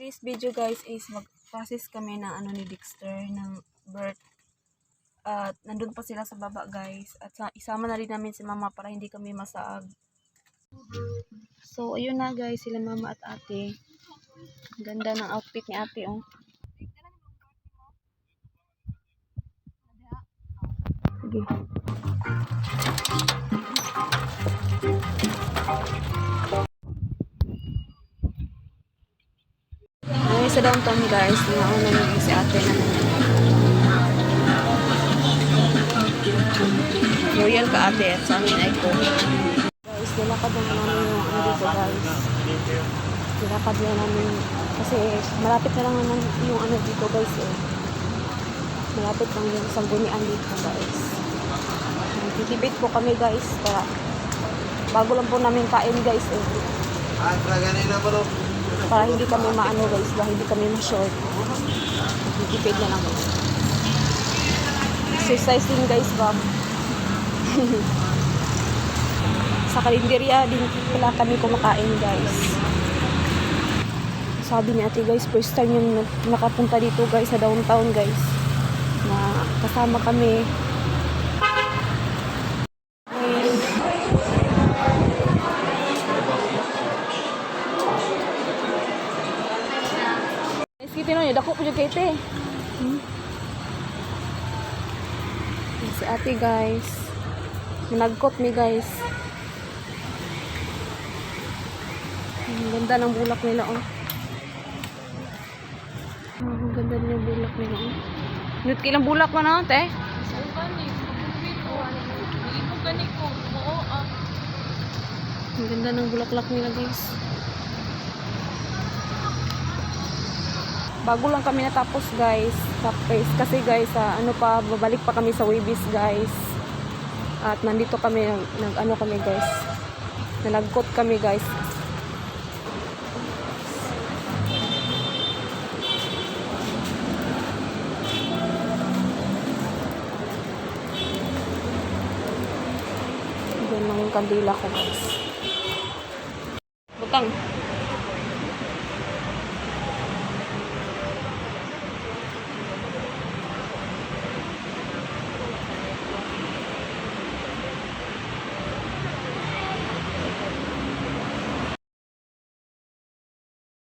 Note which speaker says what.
Speaker 1: today's video guys is mag-process kami ng ano ni Dexter ng birth. At nandun pa sila sa baba guys. At isama na rin namin si mama para hindi kami masaag. So ayun na guys, sila mama at ate. Ganda ng outfit ni ate oh. Sige. Sa downtown guys, nauna nyo si ate na royal ka ate at sa amin ay ko guys, nilakad na namin yung ano dito guys, nilakad na namin kasi malapit na lang naman yung ano dito guys eh. Malapit lang yung sanggunian dito guys. Nagtitibit po kami guys para bago lang po namin kain guys eh. Para hindi kami maano guys, para hindi kami ma-short. Nagtitipid na lang guys. Exercise din guys ba? Sa karinderya din pala kami kumakain guys. Sabi ni ate guys, first time yung nakapunta dito guys sa downtown guys. Na kasama kami. Tino niya dako po jud kay te. Si ate guys. Managkot mi guys. Ang ganda ng bulak nila oh. Ang ganda ng bulak nila oh. Nut kilang bulak mo na te? Ang ganda ng bulaklak nila guys. Bago lang kami natapos guys, tapos kasi guys ano pa, babalik pa kami sa Wibis guys. At nandito kami nag-ano kami guys, nalagkot kami guys. Yan lang yung kandila ko guys.